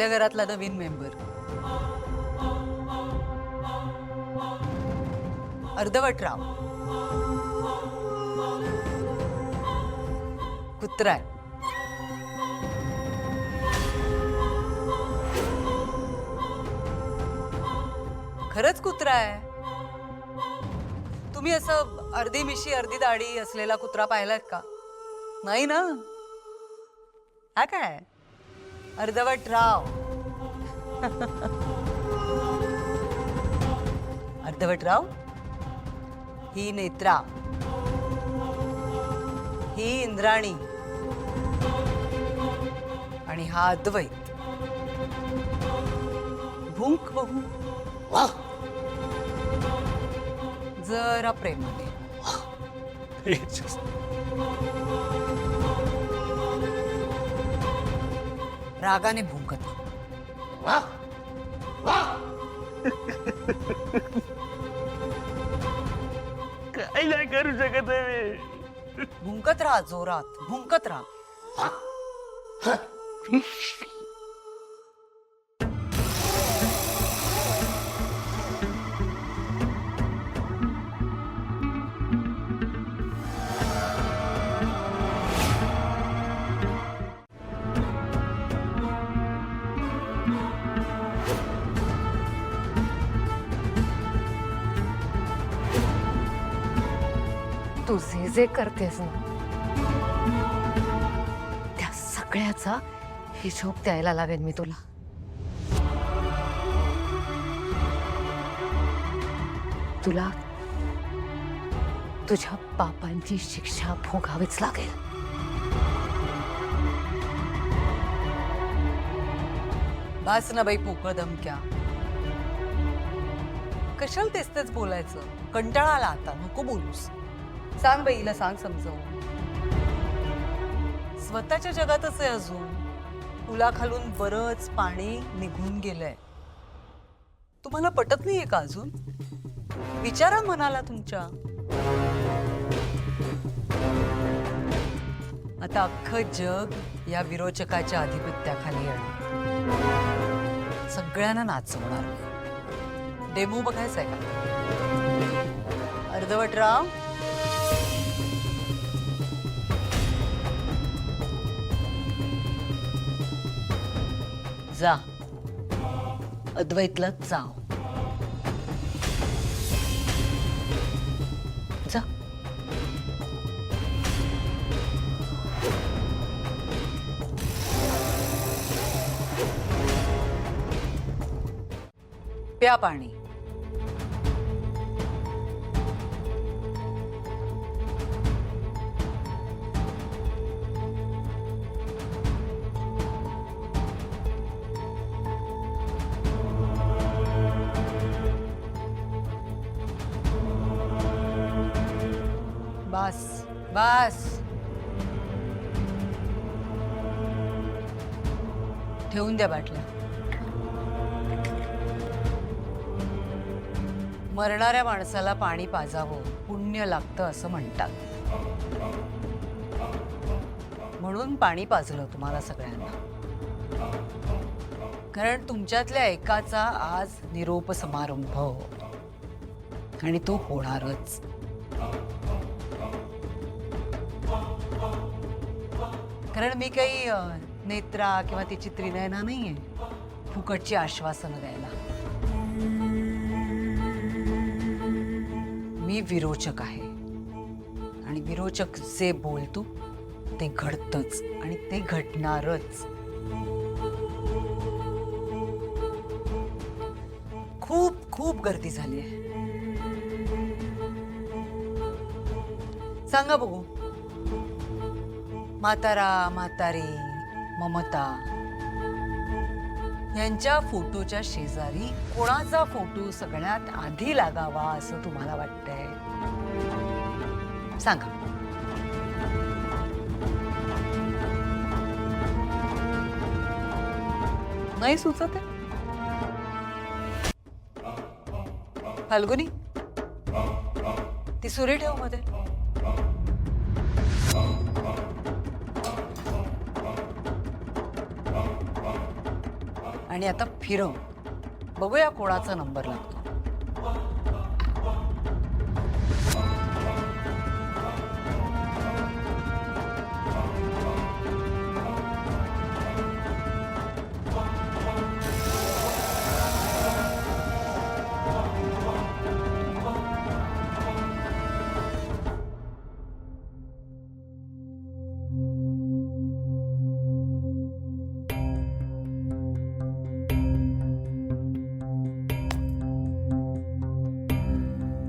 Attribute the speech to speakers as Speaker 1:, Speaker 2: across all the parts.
Speaker 1: आपल्या घरातला नवीन मेंबर अर्धवटराव कुत्रा आहे. खरंच कुत्रा आहे. तुम्ही असं अर्धी मिशी अर्धी दाढी असलेला कुत्रा पाहिलात का? नाही ना. हा काय अर्धवटराव. अर्धवटराव ही नेत्रा, ही इंद्राणी आणि हा अद्वैत. भुंक बघू. जरा प्रेमाने. रागाने भुंकत.
Speaker 2: काही नाही करू शकत आहे.
Speaker 1: भुंकत राहा, जोरात भुंकत राहा.
Speaker 3: तू जे जे करतेस ना त्या सगळ्याचा हिशोब द्यायला लागेल मी तुला. तुला तुझ्या पापांची शिक्षा भोगावीच लागेल.
Speaker 1: बास ना बाई पोकळ धमक्या. कशाला तेच तेच बोलायचं? कंटाळा आला आता, नको बोलूस. सांग बाईला, सांग समजावून. स्वतःच्या जगातच आहे अजून. पुलाखालून बरंच पाणी निघून गेलंय. तुम्हाला पटत नाहीये का अजून? विचारा मनाला तुमच्या. आता अख्खं जग या विरोचकाच्या आधिपत्याखाली येणार. सगळ्यांना नाचवणार. डेमो बघायचंय का? अर्धवटराव जा, अद्वैतला जाव. जा. प्या पाणी. बस बस. ठेवून द्या बाटल्या. मरणाऱ्या माणसाला पाणी पाजावं पुण्य लागतं असं म्हणतात. म्हणून पाणी पाजलं तुम्हाला सगळ्यांना. कारण तुमच्यातल्या एकाचा आज निरोप समारंभ आणि तो होणारच. कारण मी काही नेत्रा किंवा तिची त्रिनयना नाहीये फुकटची आश्वासनं द्यायला. मी विरोचक आहे आणि विरोचक जे बोलतो ते घडतंच आणि ते घडणारच. खूप खूप गर्दी झाली आहे. सांगा बघू, म्हातारा म्हातारी ममता यांच्या फोटोच्या शेजारी कोणाचा फोटो सगळ्यात आधी लागावा असं तुम्हाला वाटतंय? सांगा. नाही सुचत आहे? फाल्गुनी, ती सुरी ठेव मध्ये. आणि आता फिरव. बघूया कोणाचा नंबर लागतो.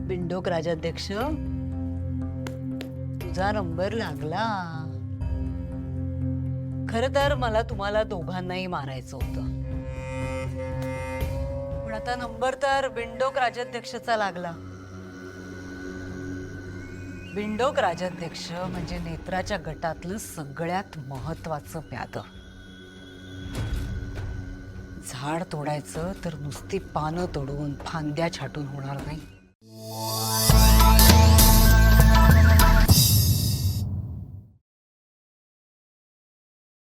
Speaker 1: बिंडोक राजाध्यक्ष, तुझा नंबर लागला. खरं तर मला तुम्हाला दोघांनाही मारायचं होतं, पण आता नंबर तर बिंडोक राजाध्यक्षचा लागला. बिंडोक राजाध्यक्ष म्हणजे नेत्राच्या गटातलं सगळ्यात महत्वाचं प्यादं. झाड तोडायचं तर नुसती पानं तोडून फांद्या छाटून होणार नाही.